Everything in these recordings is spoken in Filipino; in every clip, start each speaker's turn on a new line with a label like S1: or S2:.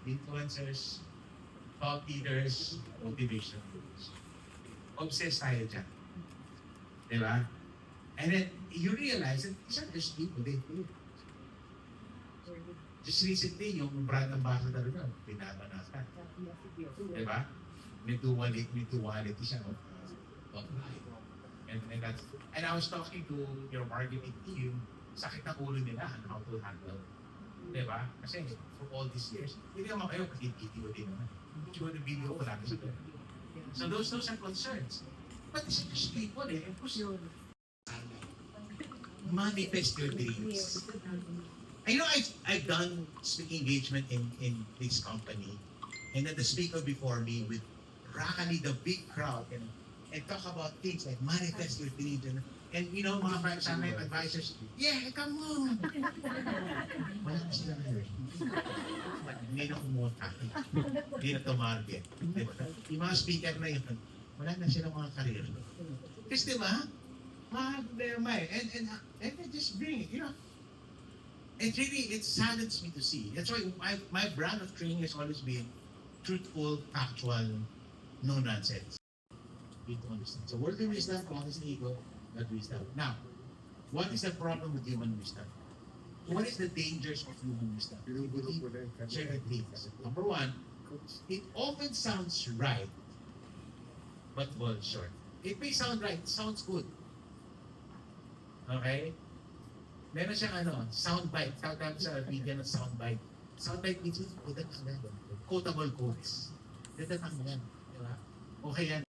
S1: Influencers, thought leaders, motivation gurus. Obsessed tayo dyan. Diba? And then, you realize that these are just people, they do. Just recently, yung brand ambassador nyo, binabanatan. Diba? May duality siya. And I was talking to your marketing team, sakit ng ulo nila on how to handle. Diba? Kasi for all these years, hindi naman kayo pakikitiwa din naman. Hindi ko na video ko namin sa doon. So those are concerns. But it's just people eh. Manifest your dreams. I know I've done speaking engagement in this company, and then the speaker before me would rally the big crowd and talk about things like manifest your dreams and you know mga advisors, yeah, come on. Wala na sila ngayon. Hindi na kumunta. Hindi na tumarget. Diba? Yung mga speaker na yun, wala na silang mga karir. Kasi diba, problema eh. And they just bring it, you know. It really, it saddens me to see. That's why my brand of training has always been truthful, factual, no nonsense. You need to understand. So worldly wisdom, honestly, ego, not wisdom. Now, what is the problem with human wisdom? What is the dangers of human wisdom? Certain things. Number one, it often sounds right, but falls short. It may sound right, sounds good. Okay? Meron siyang soundbite. Tawag sa media ng soundbite. Soundbite means quotable quotes. Dadatang yan. Diba? Okay yan.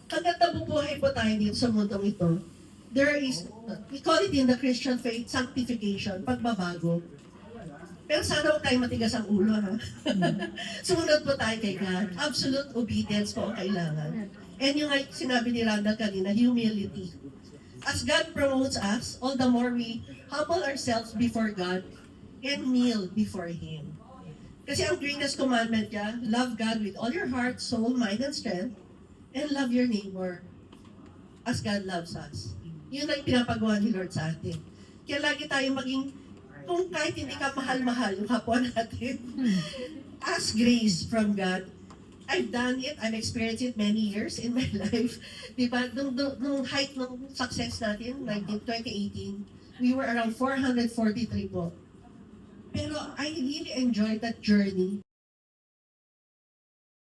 S2: Hanggat nabubuhay po tayo dito sa mundong ito, there is, we call it in the Christian faith, sanctification, pagbabago. Pero sana huwag tayo matigas ang ulo, ha? Sumunod po tayo kay God. Absolute obedience po ang kailangan. And yung sinabi ni Randall kanina, humility. As God promotes us, all the more we humble ourselves before God and kneel before Him. Kasi ang greatest commandment niya, love God with all your heart, soul, mind, and strength, and love your neighbor as God loves us. Yun ang pinapagawa ni Lord sa atin. Kaya lagi tayo maging, kung kahit hindi ka mahal-mahal yung kapwa natin, ask grace from God. I've done it, I've experienced it many years in my life. Diba? Nung height ng success natin, 2018, we were around 443 po. Pero I really enjoyed that journey.